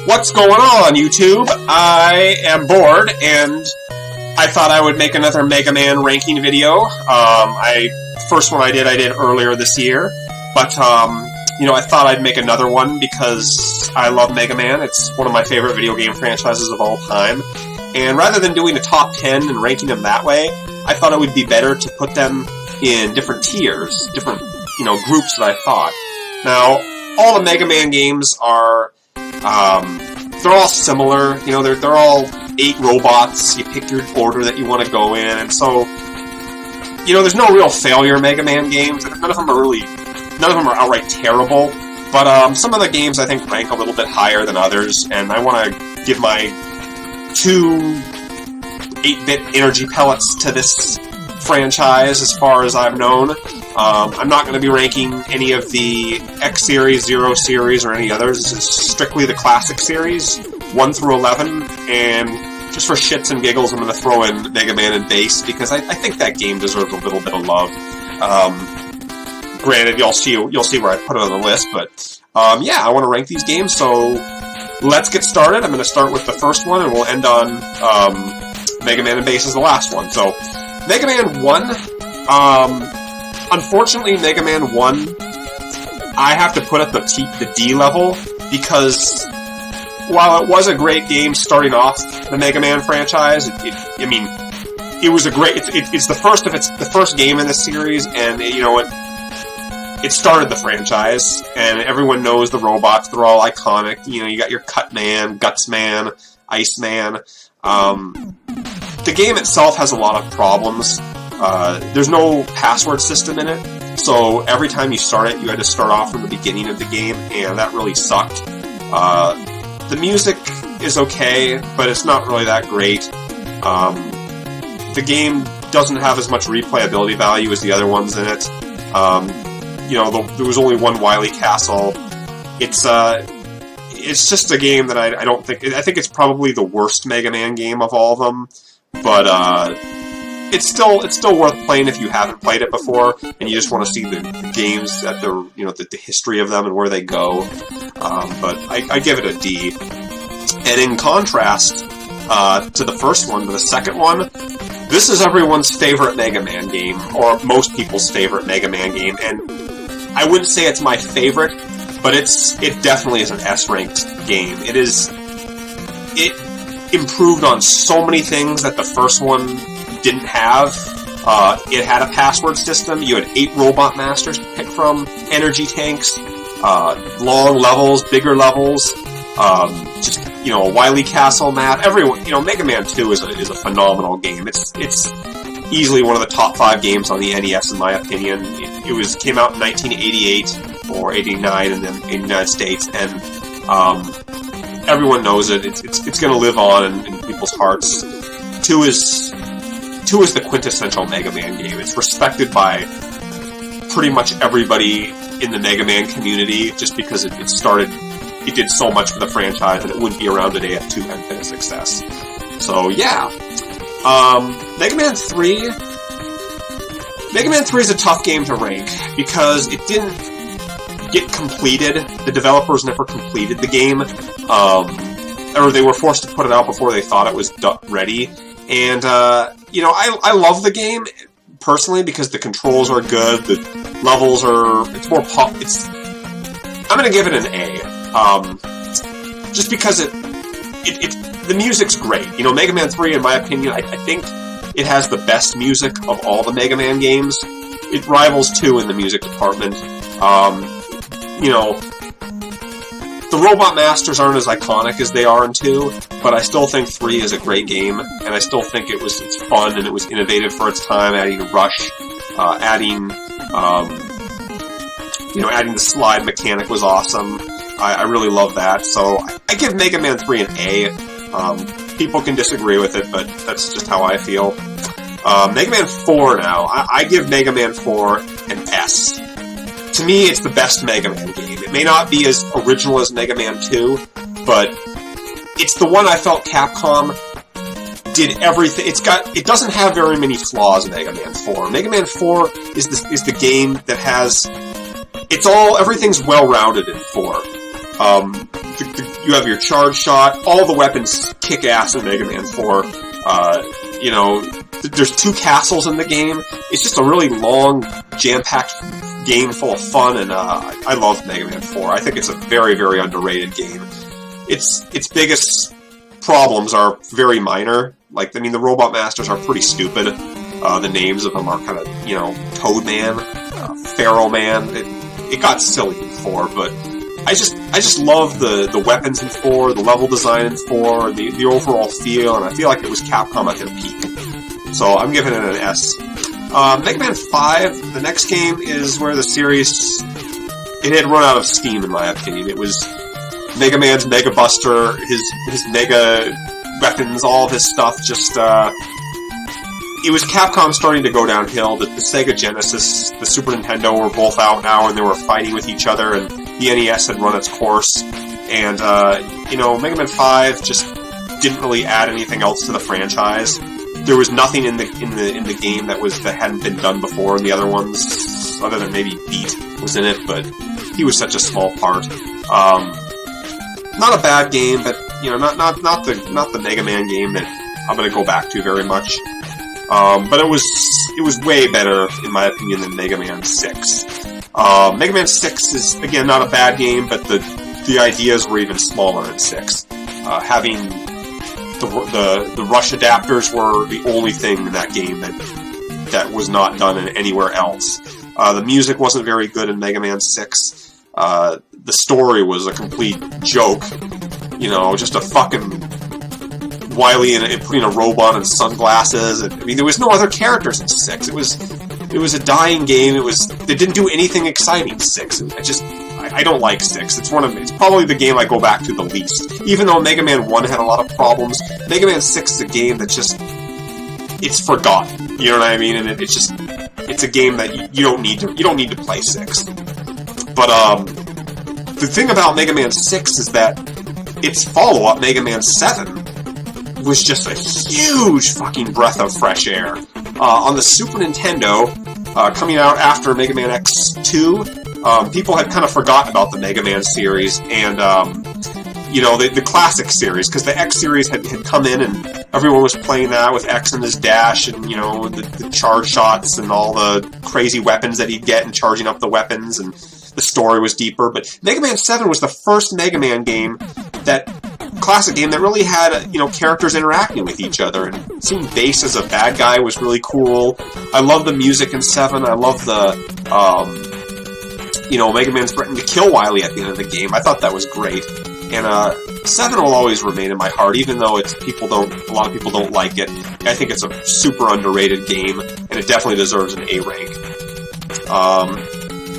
What's going on, YouTube? I am bored, and I thought I would make another Mega Man ranking video. First one I did earlier this year, but, I thought I'd make another one because I love Mega Man. It's one of my favorite video game franchises of all time. And rather than doing a top 10 and ranking them that way, I thought it would be better to put them in different tiers, different, groups that I thought. Now, all the Mega Man games are, they're all similar, they're all 8 robots, you pick your order that you want to go in, and so, there's no real failure Mega Man games, none of them are outright terrible, but, some of the games I think rank a little bit higher than others, and I want to give my 2 8-bit energy pellets to this franchise as far as I've known. I'm not going to be ranking any of the X Series, Zero Series, or any others. This is strictly the classic series, 1 through 11, and just for shits and giggles, I'm going to throw in Mega Man and Bass, because I think that game deserves a little bit of love. Granted, you'll see where I put it on the list, but, I want to rank these games, so let's get started. I'm going to start with the first one, and we'll end on, Mega Man and Bass as the last one. So, Mega Man 1, unfortunately, Mega Man 1, I have to put at the D level, because while it was a great game starting off the Mega Man franchise, it was a great, it's the first game in the series, and, it started the franchise, and everyone knows the robots, they're all iconic, you got your Cut Man, Guts Man, Ice Man. The game itself has a lot of problems. There's no password system in it, so every time you start it, you had to start off from the beginning of the game, and that really sucked. The music is okay, but it's not really that great. The game doesn't have as much replayability value as the other ones in it. There was only one Wily Castle. It's just a game that I think it's probably the worst Mega Man game of all of them, but, it's still worth playing if you haven't played it before, and you just want to see the games at the history of them and where they go. But I give it a D. And in contrast, to the first one, to the second one, this is everyone's favorite Mega Man game, or most people's favorite Mega Man game, and I wouldn't say it's my favorite, but it definitely is an S-ranked game. It improved on so many things that the first one didn't have. It had a password system. You had 8 robot masters to pick from, energy tanks, long levels, bigger levels, a Wily Castle map. Mega Man 2 is a phenomenal game. It's easily one of the top 5 games on the NES in my opinion. It came out in 1988 or 89 in the United States, and everyone knows it. It's going to live on in people's hearts. 2 is the quintessential Mega Man game. It's respected by pretty much everybody in the Mega Man community, just because it did so much for the franchise, and it wouldn't be around today if 2 hadn't been a success. So, yeah. Mega Man 3... Mega Man 3 is a tough game to rank, because it didn't get completed. The developers never completed the game, or they were forced to put it out before they thought it was ready. And, I love the game, personally, because the controls are good, the levels are, I'm gonna give it an A. Just because the music's great. Mega Man 3, in my opinion, I think it has the best music of all the Mega Man games. It rivals 2 in the music department. The Robot Masters aren't as iconic as they are in 2, but I still think 3 is a great game, and I still think it's fun and it was innovative for its time, adding Rush, adding the slide mechanic was awesome. I really love that, so I give Mega Man 3 an A. People can disagree with it, but that's just how I feel. Mega Man 4 now. I give Mega Man 4 an S. To me, it's the best Mega Man game. It may not be as original as Mega Man 2, but it's the one I felt Capcom did everything. It doesn't have very many flaws in Mega Man 4. Mega Man 4 is the game that has, everything's well-rounded in 4. you have your charge shot. All the weapons kick ass in Mega Man 4. You know, there's 2 castles in the game. It's just a really long, jam-packed game full of fun, and I love Mega Man 4. I think it's a very, very underrated game. Its biggest problems are very minor. Like, I mean, the Robot Masters are pretty stupid. The names of them are kind of, you know, Toad Man, Pharaoh Man. It got silly in 4, but I just love the weapons in 4, the level design in 4, the overall feel, and I feel like it was Capcom at their peak. So I'm giving it an S. Mega Man 5, the next game is where the series, it had run out of steam in my opinion. It was Mega Man's Mega Buster, his Mega weapons, all of his stuff, just, it was Capcom starting to go downhill. The Sega Genesis, the Super Nintendo were both out now, and they were fighting with each other, and the NES had run its course. And, you know, Mega Man 5 just didn't really add anything else to the franchise. There was nothing in the game that hadn't been done before in the other ones, other than maybe Beat was in it, but he was such a small part. Not a bad game, but you know, not the Mega Man game that I'm going to go back to very much. But it was way better in my opinion than Mega Man 6. Mega Man 6 is again not a bad game, but the ideas were even smaller in 6. Having the rush adapters were the only thing in that game that was not done anywhere else. The music wasn't very good in Mega Man 6. The story was a complete joke. You know, just a fucking Wily and putting a robot in sunglasses. I mean, there was no other characters in 6. It was a dying game. It didn't do anything exciting. 6. I don't like 6. It's probably the game I go back to the least. Even though Mega Man 1 had a lot of problems, Mega Man 6 is a game that it's forgotten. You know what I mean? And it's a game that you don't need to play 6. But the thing about Mega Man 6 is that its follow-up, Mega Man 7, was just a huge fucking breath of fresh air. On the Super Nintendo, coming out after Mega Man X2, people had kind of forgotten about the Mega Man series, and, you know, the classic series, because the X series had come in, and everyone was playing that with X and his dash, and, you know, the charge shots, and all the crazy weapons that he'd get, and charging up the weapons, and the story was deeper. But Mega Man 7 was the first Mega Man game classic game that really had, you know, characters interacting with each other, and seeing Bass as a bad guy was really cool. I love the music in 7. I love the, you know, Mega Man's threatening to kill Wily at the end of the game. I thought that was great. And 7 will always remain in my heart, even though a lot of people don't like it. I think it's a super underrated game, and it definitely deserves an A rank.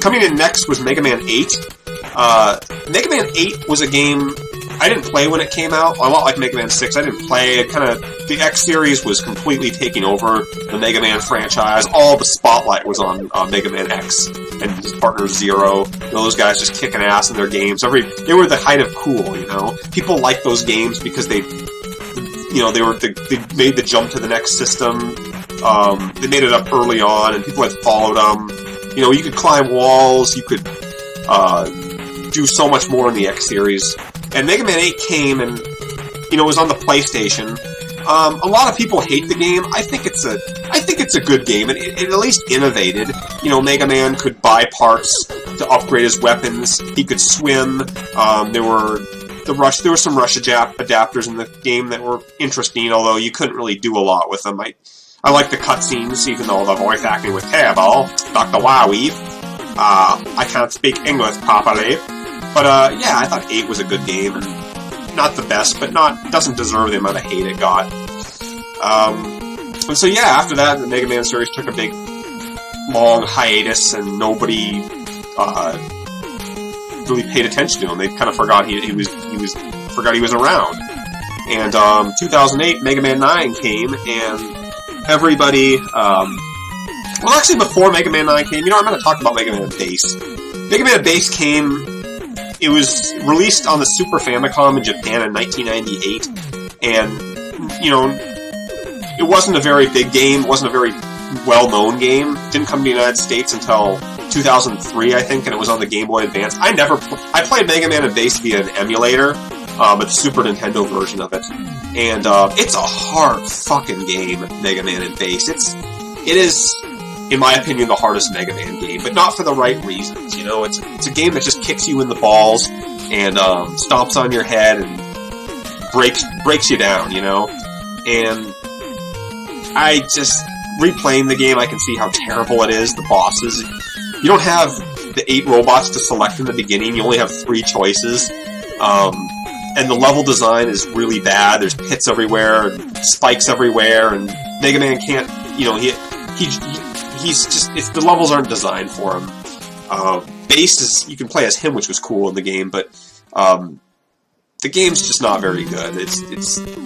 Coming in next was Mega Man 8. Mega Man 8 was a game I didn't play when it came out. A lot like Mega Man 6, I didn't play it. The X series was completely taking over the Mega Man franchise. All the spotlight was on Mega Man X and his partner Zero. You know, those guys just kicking ass in their games. They were the height of cool, you know. People liked those games because they made the jump to the next system. They made it up early on, and people had followed them. You know, you could climb walls, you could do so much more in the X series. And Mega Man 8 came and, you know, it was on the PlayStation. A lot of people hate the game. I think it's a good game. It at least innovated. You know, Mega Man could buy parts to upgrade his weapons. He could swim. There were some rush adapters in the game that were interesting, although you couldn't really do a lot with them. I like the cutscenes, even though the voice acting was terrible. Dr. Wowie. I can't speak English properly. But, yeah, I thought 8 was a good game, and not the best, but doesn't deserve the amount of hate it got. And so, yeah, after that, the Mega Man series took a big, long hiatus, and nobody, really paid attention to him. They kind of forgot he was around. And, 2008, Mega Man 9 came, and everybody, well, actually, before Mega Man 9 came, you know, I'm going to talk about Mega Man Bass. Mega Man Bass came. It was released on the Super Famicom in Japan in 1998, and, you know, it wasn't a very big game, it wasn't a very well-known game. It didn't come to the United States until 2003, I think, and it was on the Game Boy Advance. I played Mega Man and Bass via an emulator, but the Super Nintendo version of it. And it's a hard fucking game, Mega Man and Bass. It is, in my opinion, the hardest Mega Man game, but not for the right reasons. You know, it's a game that just kicks you in the balls and stomps on your head and breaks you down, you know? And I just, replaying the game, I can see how terrible it is, the bosses. You don't have the 8 robots to select in the beginning, you only have 3 choices. And the level design is really bad, there's pits everywhere, and spikes everywhere, and Mega Man can't, you know, he's just, the levels aren't designed for him. Bass is, you can play as him, which was cool in the game, but, the game's just not very good.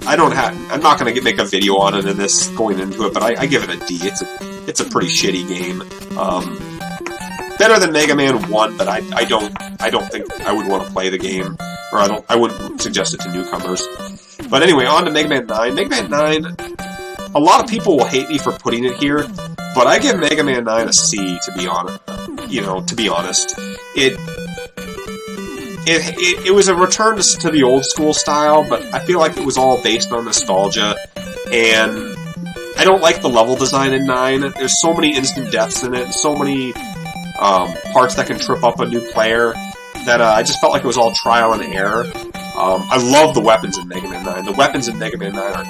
I'm not gonna make a video on it in this, going into it, but I give it a D. It's a pretty shitty game. Better than Mega Man 1, but I don't think I would want to play the game, or I wouldn't suggest it to newcomers. But anyway, on to Mega Man 9. Mega Man 9, a lot of people will hate me for putting it here, but I give Mega Man 9 a C, to be honest. You know, to be honest. It was a return to the old school style, but I feel like it was all based on nostalgia, and I don't like the level design in 9. There's so many instant deaths in it, so many parts that can trip up a new player, that I just felt like it was all trial and error. I love the weapons in Mega Man 9. The weapons in Mega Man 9 are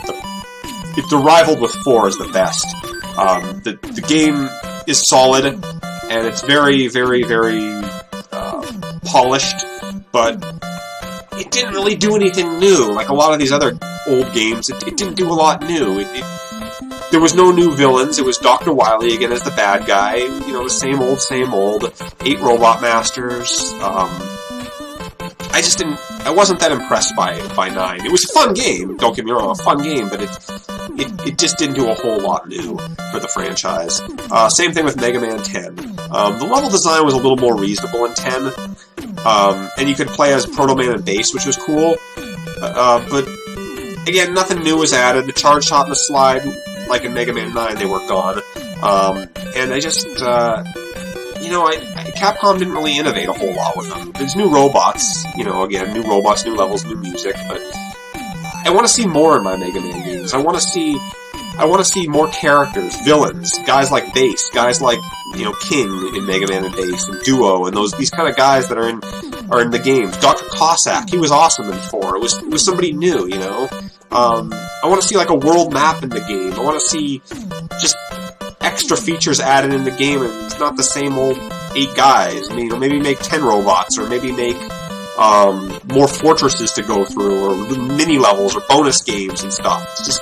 if they're rivaled with 4 as the best. The game is solid, and it's very, very, very polished, but it didn't really do anything new. Like a lot of these other old games, it didn't do a lot new. There was no new villains. It was Dr. Wily again as the bad guy. You know, the same old, same old. 8 Robot Masters. I wasn't that impressed by 9. It was a fun game, don't get me wrong, a fun game, but it just didn't do a whole lot new for the franchise. Same thing with Mega Man 10. The level design was a little more reasonable in 10. And you could play as Proto Man and Bass, which was cool. But again, nothing new was added. The charge shot and the slide, like in Mega Man 9, they were gone. And I just, Capcom didn't really innovate a whole lot with them. There's new robots, again, new robots, new levels, new music, but I want to see more in my Mega Man games. I want to see more characters, villains, guys like Bass, guys like, King in Mega Man and Bass, and Duo, and these kind of guys that are in the games. Dr. Cossack, he was awesome in 4. It was somebody new, I want to see like a world map in the game. I want to see just extra features added in the game, and it's not the same old 8 guys. Maybe make 10 robots, or maybe make more fortresses to go through, or mini levels, or bonus games and stuff. It's just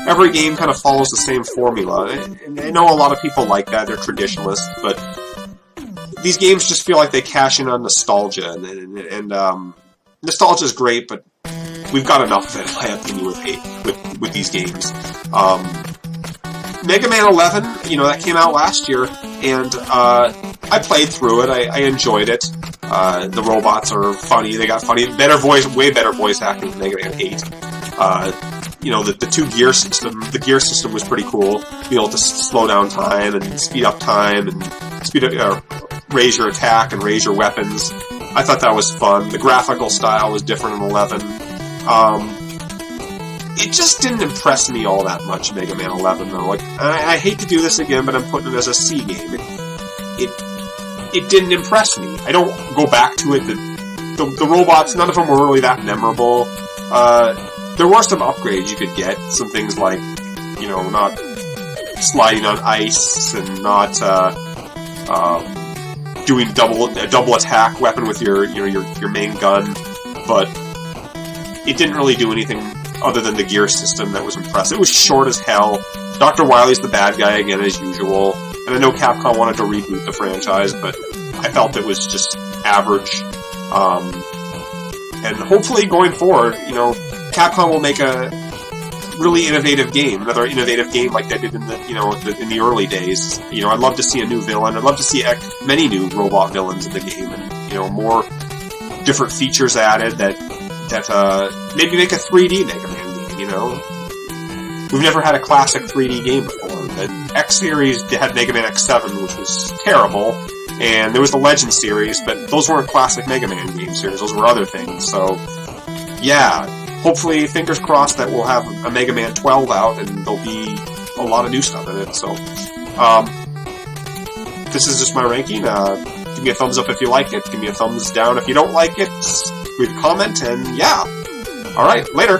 every game kind of follows the same formula. And I know a lot of people like that; they're traditionalists, but these games just feel like they cash in on nostalgia, and nostalgia is great, but we've got enough of it, in my opinion, with these games. Mega Man 11, that came out last year, and I played through it. I enjoyed it. The robots are funny. They got funny, way better voice acting than Mega Man 8. The 2 gear system. The gear system was pretty cool. Be able to slow down time and speed up time and raise your attack and raise your weapons. I thought that was fun. The graphical style was different in 11. It just didn't impress me all that much, Mega Man 11, though. Like, I hate to do this again, but I'm putting it as a C game. It didn't impress me. I don't go back to it. The robots, none of them were really that memorable. There were some upgrades you could get. Some things like, not sliding on ice and not doing a double attack weapon with your main gun. But it didn't really do anything other than the gear system that was impressive. It was short as hell. Dr. Wily's the bad guy again, as usual. And I know Capcom wanted to reboot the franchise, but I felt it was just average. And hopefully going forward, Capcom will make a really innovative game, another innovative game like they did in the early days. I'd love to see a new villain. I'd love to see many new robot villains in the game, and more different features added that maybe make a 3D Mega Man game. We've never had a classic 3D game before. The X series had Mega Man X7, which was terrible. And there was the Legend series, but those weren't classic Mega Man game series. Those were other things. So, yeah. Hopefully, fingers crossed that we'll have a Mega Man 12 out and there'll be a lot of new stuff in it. So, this is just my ranking. Give me a thumbs up if you like it. Give me a thumbs down if you don't like it. Leave a comment, and yeah. Alright, later.